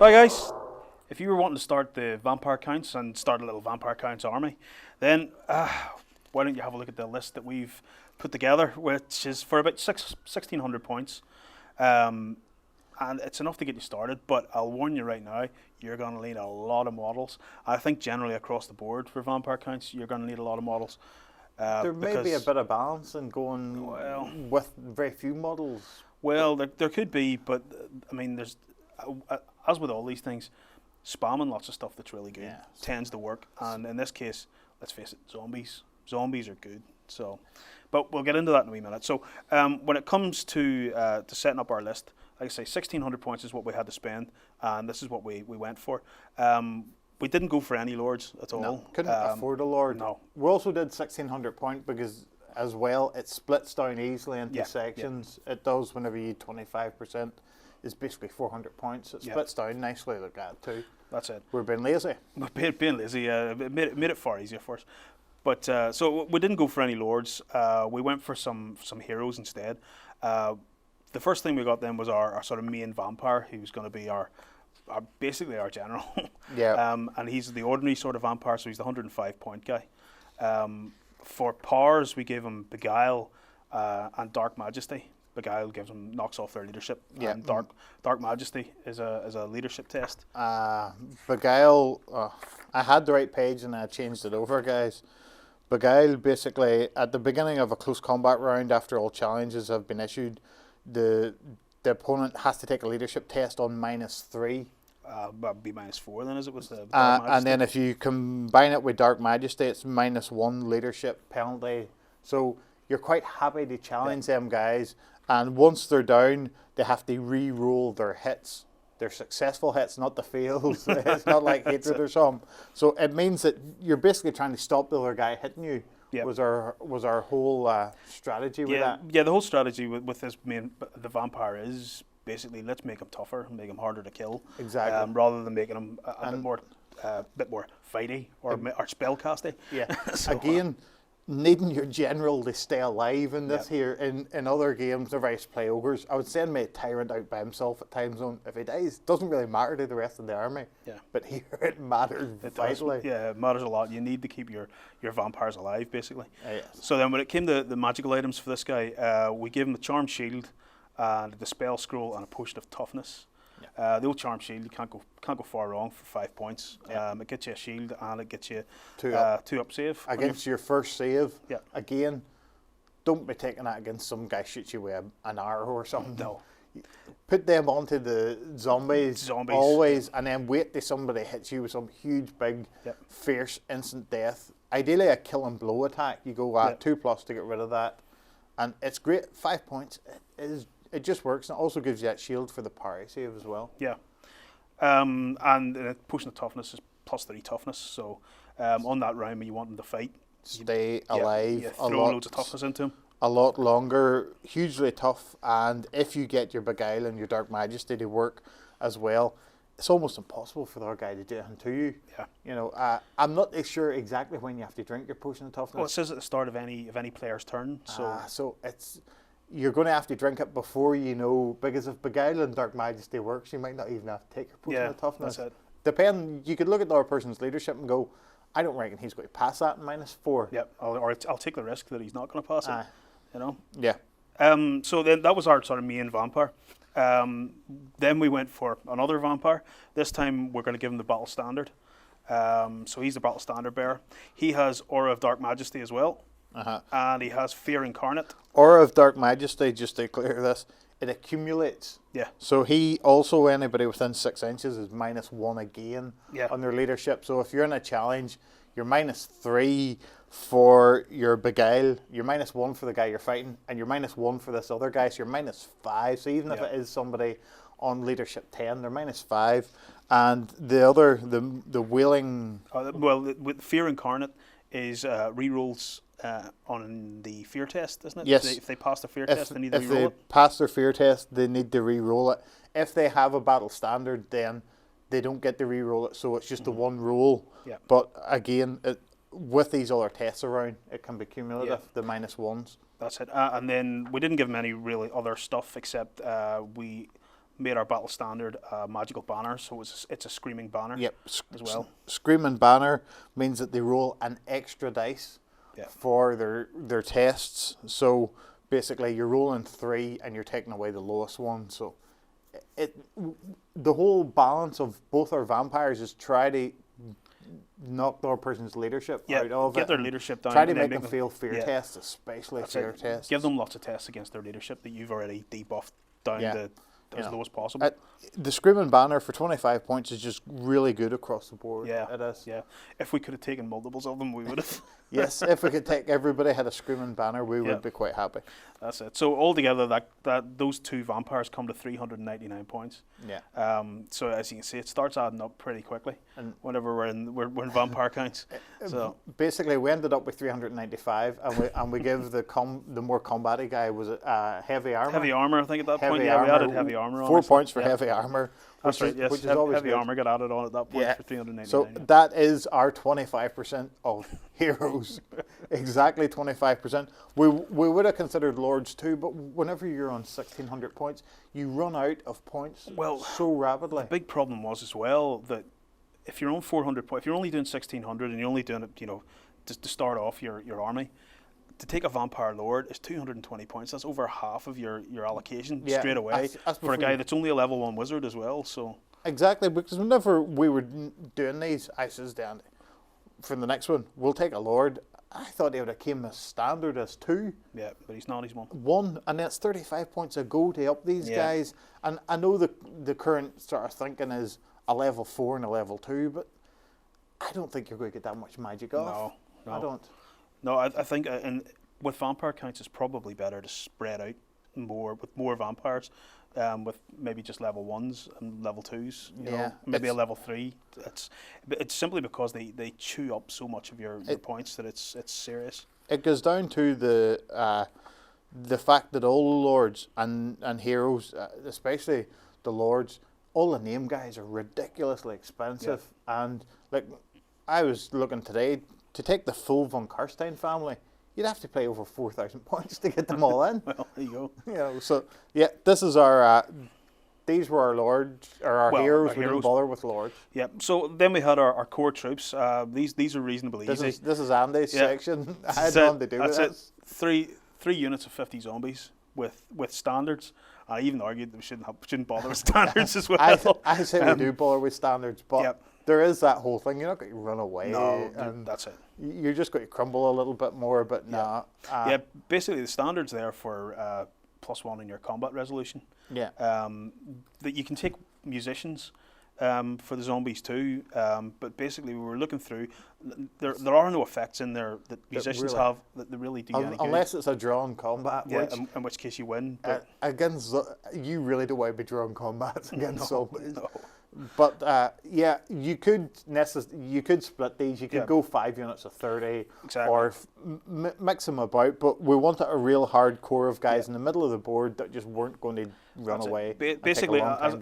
Hi guys, if you were wanting to start the vampire counts and start a little vampire counts army, then why don't you have a look at the list that we've put together, which is for about 1,600 points. And it's enough to get you started, but I'll warn you right now, you're going to need a lot of models. I think generally across the board for vampire counts, you're going to need a lot of models. There may be a bit of balance in going with very few models. Well, there could be, but I mean, there's as with all these things, spamming lots of stuff that's really good tends to work. And in this case, let's face it, zombies are good. So, but we'll get into that in a wee minute. So, when it comes to setting up our list, like I say, 1,600 points is what we had to spend, and this is what we went for. We didn't go for any lords at all. No, couldn't afford a lord. No. We also did 1,600 point because, as well, it splits down easily into sections. Yeah. It does whenever you 25%. Is basically 400 points. It splits down nicely like that too. That's it. We're being lazy. We're being lazy. It made it far easier for us. But so we didn't go for any lords. We went for some heroes instead. The first thing we got then was our sort of main vampire, who's going to be our basically our general. Yeah. And he's the ordinary sort of vampire, so he's the 105 point guy. For powers, we gave him Beguile and Dark Majesty. Beguile knocks off their leadership. Yeah. And Dark Majesty is a leadership test. Beguile, I had the right page and I changed it over, guys. Beguile, basically, at the beginning of a close combat round, after all challenges have been issued, the opponent has to take a leadership test on -3. Be -4 then, as it was the Dark Majesty. And then if you combine it with Dark Majesty, it's -1 leadership penalty. So you're quite happy to challenge them guys. And once they're down, they have to re-roll their hits. Their successful hits, not the fails. It's not like hatred or something. So it means that you're basically trying to stop the other guy hitting you. Yep. Was our whole strategy with that? Yeah, the whole strategy with this the vampire is basically let's make him tougher, make him harder to kill. Exactly. Rather than making him a bit more fighty or spellcasty. Yeah. So, again, needing your general to stay alive in this here. In other games, they're various play ogres. I would send my tyrant out by himself at time zone. If he dies, it doesn't really matter to the rest of the army. Yeah. But here it matters vitally. Yeah, it matters a lot. You need to keep your vampires alive, basically. Yes. So then when it came to the magical items for this guy, we gave him the Charm Shield and the Spell Scroll and a Potion of Toughness. Yeah. The old Charm Shield, you can't go far wrong for 5 points. Yeah. It gets you a shield and it gets you 2 up save. Against your first save, yeah. Again, don't be taking that against some guy shoots you with an arrow or something. No. Put them onto the zombies always, and then wait till somebody hits you with some huge, big, fierce, instant death. Ideally a kill and blow attack. You go 2+ to get rid of that. And it's great. 5 points. It just works, and it also gives you that shield for the parry save as well. Yeah. And Potion of Toughness is +3 toughness, so on that round when you want them to fight, stay alive. Throw loads of toughness into them. A lot longer, hugely tough, and if you get your Beguile and your Dark Majesty to work as well, it's almost impossible for the other guy to do it to you. Yeah. You know, I'm not sure exactly when you have to drink your Potion of Toughness. Well, it says at the start of any player's turn, so so you're going to have to drink it before you know, because if Beguile and Dark Majesty works, you might not even have to take your Potion of Toughness. That's it. You could look at the other person's leadership and go, I don't reckon he's going to pass that in -4. Yep, or I'll take the risk that he's not going to pass it. You know. Yeah. So then that was our sort of main vampire. Then we went for another vampire. This time we're going to give him the Battle Standard. So he's the Battle Standard bearer. He has Aura of Dark Majesty as well. And he has Fear Incarnate. Aura of Dark Majesty, just to clear this, it accumulates. Yeah. So he also, anybody within 6 inches is -1 again on their leadership. So if you're in a challenge, you're -3 for your Beguile, you're -1 for the guy you're fighting, and you're -1 for this other guy, so you're -5. So even if it is somebody on leadership 10, they're -5. And the other, the Wailing... with Fear Incarnate is rerolls on the fear test, isn't it? Yes. If they pass the fear test, they need to reroll it. If they pass their fear test, they need to re-roll it. If they have a Battle Standard, then they don't get to re-roll it, so it's just the one roll. Yeah. But again, with these other tests around, it can be cumulative, the -1s. That's it. And then we didn't give them any really other stuff except we made our battle standard magical banner, so it's a screaming banner. Yep. As well. Screaming banner means that they roll an extra dice Yeah. for their tests. So basically, you're rolling 3 and you're taking away the lowest one. So the whole balance of both our vampires is try to knock the other person's leadership out of get it. their leadership down. Try to and then make them feel fear yeah. tests, especially fear tests. Give them lots of tests against their leadership that you've already debuffed down to as low as possible. The Screaming Banner for 25 points is just really good across the board. Yeah, it is. Yeah. If we could have taken multiples of them, we would have. Yes, if we could take everybody had a Screaming Banner, we would be quite happy. That's it. So altogether, that those 2 vampires come to 399 points. Yeah. So as you can see, it starts adding up pretty quickly. And whenever we're in vampire counts. So basically, we ended up with 395, and we give the more combaty guy was heavy armor. Heavy armor, I think at that point. We added heavy armor. 4 points for heavy armor. That's right. Yes, which is always heavy good. armor got added on at that point for 399. So that is our 25% of heroes. Exactly 25%. We would have considered lords too, but whenever you're on 1,600 points, you run out of points so rapidly. The big problem was as well that if you're on 400 points, if you're only doing 1,600 and you're only doing it, to start off your army, to take a vampire lord is 220 points. That's over half of your allocation straight away for a guy that's only a level 1 wizard as well. So exactly, because whenever we were doing these, I says, Dan, for the next one, we'll take a lord. I thought he would have came as standard as 2. Yeah, but he's not. He's 1. 1, and that's 35 points a go to up these guys. And I know the current sort of thinking is a level 4 and a level 2, but I don't think you're going to get that much magic off. No. I don't. No, I think with vampire counts, it's probably better to spread out with more vampires, with maybe just level 1s and level 2s. You know, maybe a level 3. It's simply because they chew up so much of your points that it's serious. It goes down to the fact that all the lords and heroes, especially the lords, all the name guys are ridiculously expensive. And like I was looking today, to take the full von Karstein family, you'd have to pay over 4,000 points to get them all in. Well, there you go. So this is our. These were our lords or our heroes. We didn't bother with lords. Yeah. So then we had our core troops. These are reasonably easy. This is Andy's section. I had nothing to do with this. Three units of 50 zombies with standards. I even argued that we shouldn't bother with standards as well. I say we do bother with standards, but there is that whole thing. You're not going to run away. No, that's it. You're just going to crumble a little bit more, but basically the standards there for +1 in your combat resolution. Yeah. That you can take musicians for the zombies too, but basically we were looking through. There are no effects in there that musicians have that they really do any good. Unless it's a drawn combat. Yeah, in which case you win. But against you really don't want to be drawn combats against zombies. No. But you could split these. You could go 5 units of 30, or mix them about. But we wanted a real hard core of guys in the middle of the board that just weren't going to run away. Basically, as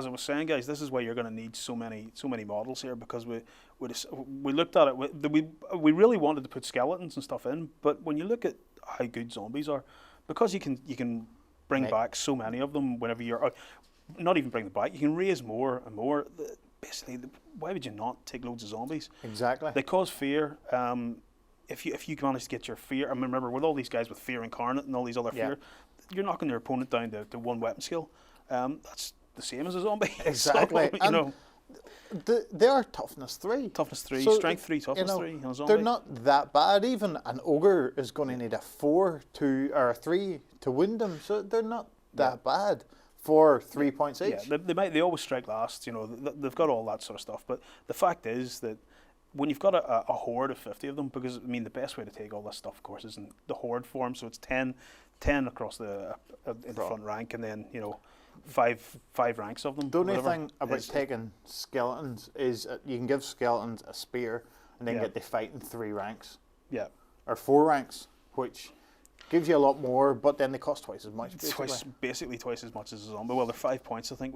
I was saying, guys, this is why you're going to need so many models here, because we looked at it. We really wanted to put skeletons and stuff in, but when you look at how good zombies are, because you can bring back so many of them whenever you're. Not even bring them back. You can raise more and more. Basically, why would you not take loads of zombies? Exactly. They cause fear. If you manage to get your fear, I mean, remember with all these guys with fear incarnate and all these other fear, you're knocking your opponent down to 1 weapon skill. That's the same as a zombie. Exactly. So, they are toughness 3. Toughness 3, so strength 3, toughness 3. On a zombie. They're not that bad. Even an ogre is going to need a 4 or a 3 to win them. So they're not that bad. For 3 points each. Yeah, they always strike last. They've got all that sort of stuff. But the fact is that when you've got a horde of 50 of them, because I mean the best way to take all this stuff, of course, is in the horde form. So it's 10 across the in the front rank, and then five ranks of them. The only thing about taking skeletons is you can give skeletons a spear, and then get the fight in 3 ranks. Yeah. Or 4 ranks, which gives you a lot more, but then they cost twice as much. Basically twice as much as a zombie. Well, they're 5 points, I think.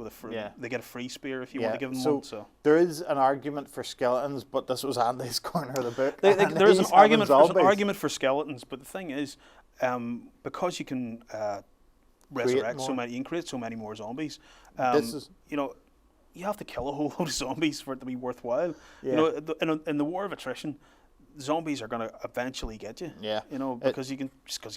They get a free spear if you want to give them one. So there is an argument for skeletons, but this was Andy's corner of the book. There is an argument. There's an argument for skeletons, but the thing is, because you can resurrect so many, you can create so many more zombies. You know, you have to kill a whole load of zombies for it to be worthwhile. Yeah. You know, in the war of attrition, zombies are going to eventually get you. Yeah. You know, because you can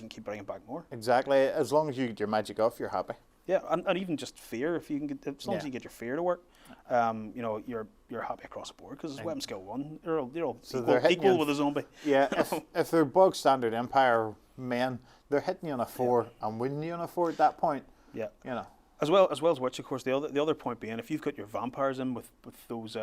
keep bringing back more. Exactly. As long as you get your magic off, you're happy. Yeah, and even just fear, if you can get, as long as you get your fear to work, you know, you're happy across the board because it's weapon skill 1. You're all so equal with a zombie. Yeah, if they're bog standard Empire men, they're hitting you on a 4 and winning you on a 4 at that point. Yeah, you know. As well as which, of course, the other point being, if you've got your vampires in with those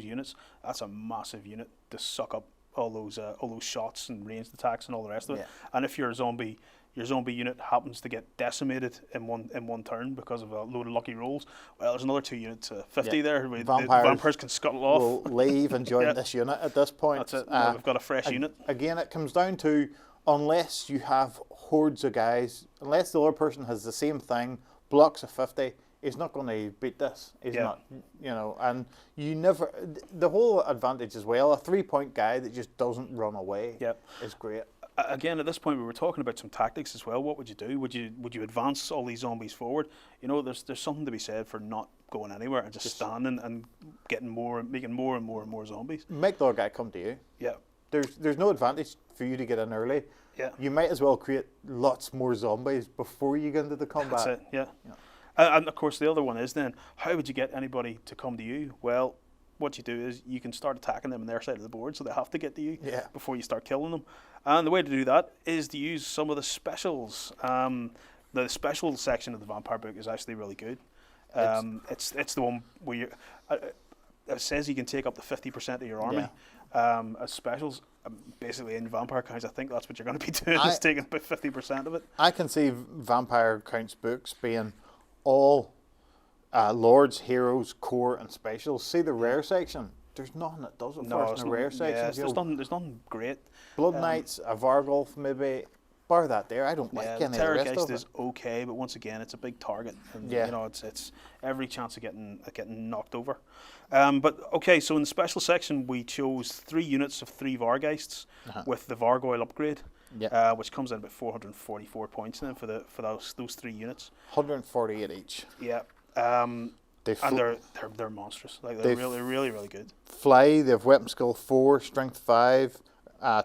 units, that's a massive unit to suck up all those shots and ranged attacks and all the rest of it. And if your zombie unit happens to get decimated in one turn because of a load of lucky rolls, well, there's another 2 units to 50 there. The vampires can scuttle off. Will leave and join this unit at this point. That's it. We've got a fresh unit. Again, it comes down to, unless you have hordes of guys, unless the other person has the same thing, blocks of 50, he's not going to beat this. He's not, you know, and you never, the whole advantage as well, a 3-point guy that just doesn't run away is great. Again, at this point, we were talking about some tactics as well. What would you do? Would you advance all these zombies forward? You know, there's something to be said for not going anywhere and just standing and making more and more zombies. Make the other guy come to you. Yeah. There's no advantage for you to get in early. Yeah. You might as well create lots more zombies before you get into the combat. That's it, yeah. And of course, the other one is then, how would you get anybody to come to you? Well, what you do is you can start attacking them on their side of the board, so they have to get to you before you start killing them. And the way to do that is to use some of the specials. The special section of the Vampire book is actually really good. It's the one where it says you can take up to 50% of your army as specials. Basically, in Vampire Counts, I think that's what you're going to be doing, is taking about 50% of it. I can see Vampire Counts books being all Lords, Heroes, Core, and Specials. See the rare section? There's nothing that does it for us in the rare section. Yeah, there's nothing great. Blood Knights, a Vargolf maybe. Bar that there. I don't like any of the rest of it. Is okay, but once again, it's a big target. And, you know, it's every chance of getting knocked over. But okay, so in the special section, we chose 3 units of 3 Vargeists with the Vargoyle upgrade, which comes in about 444 points then for those 3 units. 148 each. Yeah. And they're monstrous. Like they're really good. Fly. They have weapon skill 4, strength 5,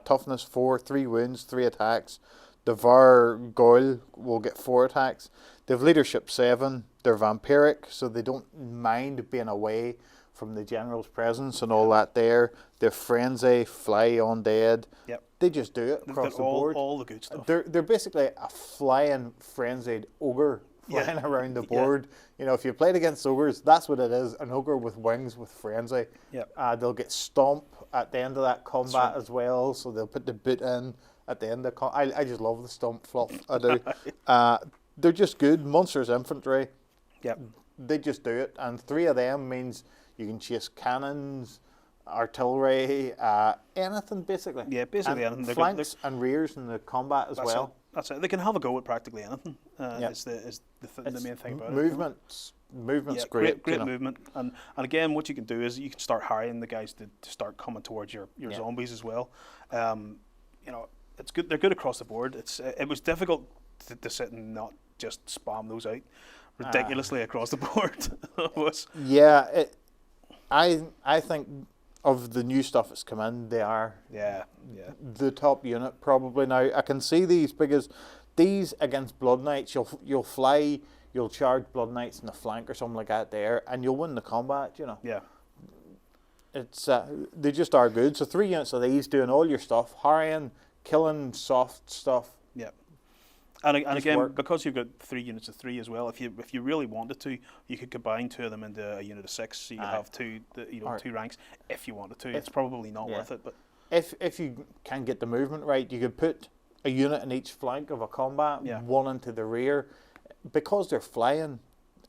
toughness 4, 3 wounds, 3 attacks. The Vargoyle will get 4 attacks. They have leadership 7. They're vampiric, so they don't mind being away from the general's presence and all that there. They're frenzy, fly, undead. Yep. They just do it across the board. All the good stuff. They're basically a flying, frenzied ogre flying around the board. You know, if you played against ogres, that's what it is. An ogre with wings with frenzy. Yep. They'll get stomp at the end of that combat as well, so they'll put the boot in at the end of I just love the stomp fluff. I do. They're just good. Monsters infantry. Yep. They just do it. And 3 of them means you can chase cannons, artillery, anything basically. Yeah, basically and anything. Flanks and rears in the combat as well. That's it. They can have a go at practically anything. Is the main thing about it. Movement's great. Great movement. And again, what you can do is you can start hiring the guys to start coming towards your zombies as well. You know, it's good. They're good across the board. It was difficult to sit and not just spam those out ridiculously across the board. Yeah, I think of the new stuff that's come in, they are the top unit probably now. I can see these because these against Blood Knights, you'll fly, you'll charge Blood Knights in the flank or something like that there, and you'll win the combat. You know. Yeah. It's they just are good. So 3 units of these doing all your stuff, harrying, killing soft stuff. Yeah. And again, because you've got 3 units of 3 as well, if you really wanted to, you could combine 2 of them into a unit of 6. So you could have 2 ranks if you wanted to. It's probably not worth it, but if you can get the movement right, you could put a unit in each flank of a combat, 1 into the rear, because they're flying.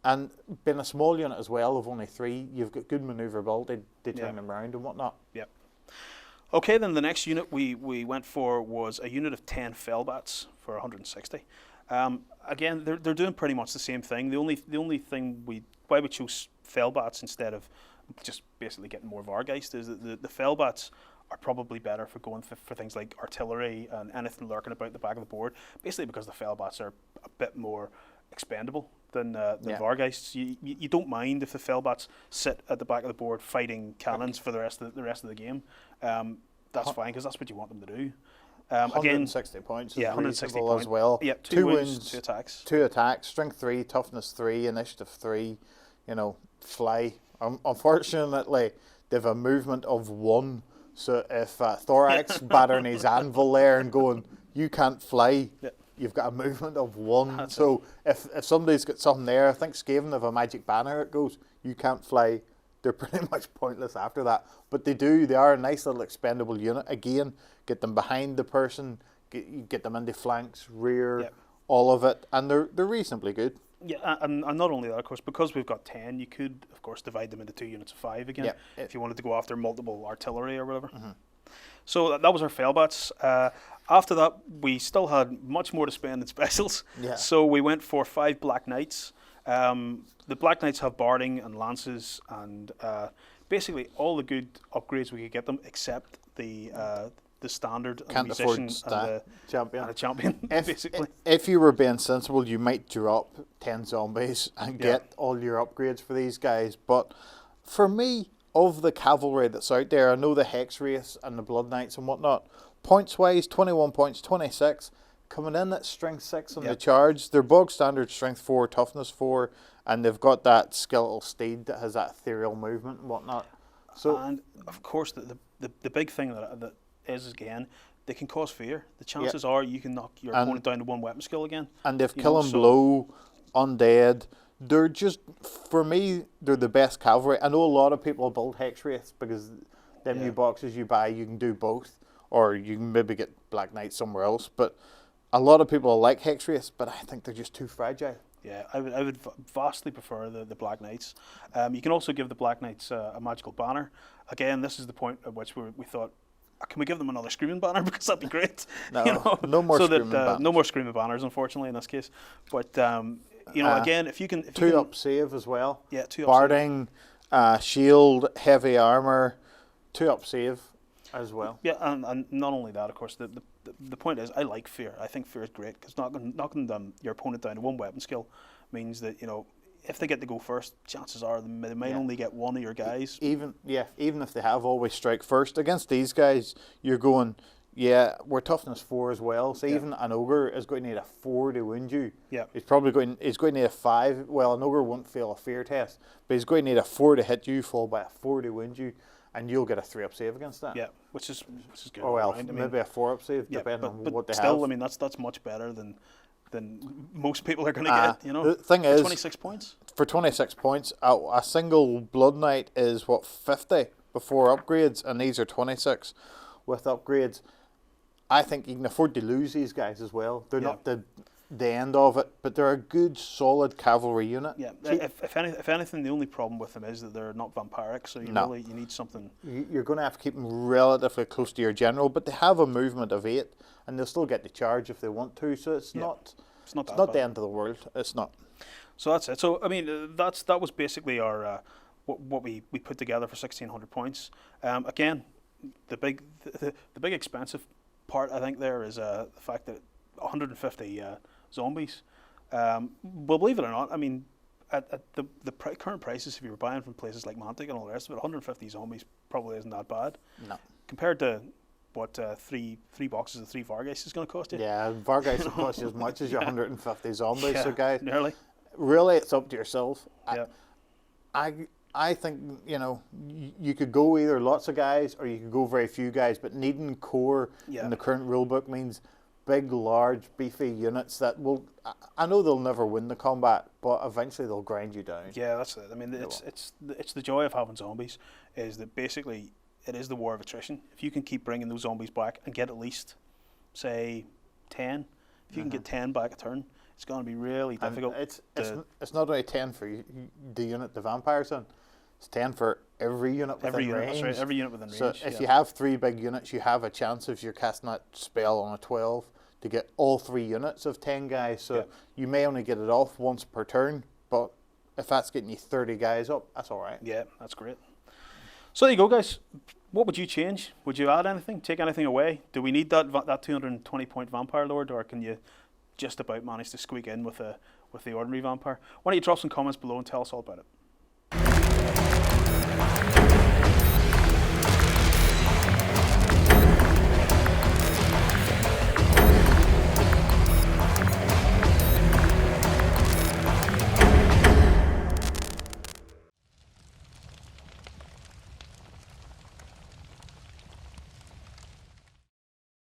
And being a small unit as well of only 3, you've got good manoeuvrability to turn them around and whatnot. Yep. Okay, then the next unit we went for was a unit of 10 Fellbats for 160. Again, they're doing pretty much the same thing. The only thing why we chose Fellbats instead of just basically getting more Vargeist is that the Fellbats are probably better for going for things like artillery and anything lurking about the back of the board. Basically because the Fellbats are a bit more expendable than Vargeists. You don't mind if the Fellbats sit at the back of the board fighting cannons for the rest of the game. That's fine because that's what you want them to do. 160 points is 160 reasonable as well. Yeah, two wins, 2 attacks. 2 attacks, strength 3, toughness 3, initiative 3, fly. Unfortunately, they have a movement of 1. So if Thorax battering his anvil there and going, you can't fly, you've got a movement of 1. That's so if somebody's got something there, I think Skaven have a magic banner, it goes, you can't fly. They're pretty much pointless after that. But they are a nice little expendable unit. Again, get them behind the person, get them into flanks, rear, all of it. And they're reasonably good. Yeah, and not only that, of course, because we've got 10, you could, of course, divide them into 2 units of 5 again, if you wanted to go after multiple artillery or whatever. Mm-hmm. So that was our Fellbats. After that, we still had much more to spend in specials. Yeah. So we went for 5 Black Knights. The Black Knights have barding and lances and basically all the good upgrades we could get them, except the standard and musician and a champion. Basically, if you were being sensible, you might drop 10 zombies and get all your upgrades for these guys. But for me, of the cavalry that's out there, I know the Hex Wraiths and the Blood Knights and whatnot. Points wise, 21 points, 26. Coming in at strength 6 on the charge. They're bog standard strength 4, toughness 4, and they've got that skeletal steed that has that ethereal movement and whatnot. So, and of course, the big thing that is, again, they can cause fear. The chances are you can knock your opponent down to 1 weapon skill again. And they've kill and blow, undead. They're just, for me, they're the best cavalry. I know a lot of people build Hex Wraiths because them new boxes you buy, you can do both, or you can maybe get Black Knight somewhere else. But a lot of people like Hex Wraiths, but I think they're just too fragile. Yeah, I would vastly prefer the Black Knights. You can also give the Black Knights a magical banner. Again, this is the point at which we thought, can we give them another screaming banner, because that'd be great. No, no more screaming banners. No more screaming banners, unfortunately, in this case. But again, if you can, 2 up save as well. Yeah, 2 up barding, shield, heavy armor, 2 up save as well. Yeah, and not only that, of course, the point is, I like fear. I think fear is great because knocking your opponent down to 1 weapon skill means that if they get to go first, chances are they might only get 1 of your guys. Even if they have always strike first against these guys, you're going, we're toughness 4 as well. So even an ogre is going to need a 4 to wound you. Yeah, he's going to need a 5. Well, an ogre won't fail a fear test, but he's going to need a 4 to hit you, followed by a 4 to wound you. And you'll get a 3 up save against that. Yeah, which is good. Oh well, maybe a 4 up save, depending on what they have. Still, I mean, that's much better than most people are going to get. The thing is, 26 points. For 26 points, a single Blood Knight is 50 before upgrades, and these are 26 with upgrades. I think you can afford to lose these guys as well. They're not the end of it, but they're a good, solid cavalry unit. Yeah, if anything, the only problem with them is that they're not vampiric, so you need something. You're going to have to keep them relatively close to your general, but they have a movement of 8, and they'll still get to charge if they want to. So it's not the end of the world. It's not. So that's it. So I mean, that was basically our what we put together for 1,600 points. Again, the big expensive part, I think, there is the fact that 150 zombies. Well, believe it or not, I mean, at the current prices, if you were buying from places like Mantic and all the rest of it, 150 zombies probably isn't that bad. No. Compared to what three boxes of 3 Vargeists is going to cost you. Yeah, Vargeists will cost you as much as your 150 zombies. Yeah, so guys, nearly. Really, it's up to yourself. Yeah. I think you could go either lots of guys or you could go very few guys, but needing core in the current rulebook means big, large, beefy units that will. I know they'll never win the combat, but eventually they'll grind you down. Yeah, that's it. I mean, it's the joy of having zombies is that basically it is the war of attrition. If you can keep bringing those zombies back and get at least, say, 10, if you can get 10 back a turn, it's going to be really difficult. It's not only 10 for the unit the vampire's in. It's 10 for every unit within range. That's right, every unit within range. So if you have 3 big units, you have a chance if you're casting that spell on a 12 to get all 3 units of 10 guys. So you may only get it off once per turn, but if that's getting you 30 guys up, that's all right. Yeah, that's great. So there you go, guys. What would you change? Would you add anything? Take anything away? Do we need that 220 point vampire lord, or can you just about manage to squeak in with with the ordinary vampire. Why don't you drop some comments below and tell us all about it?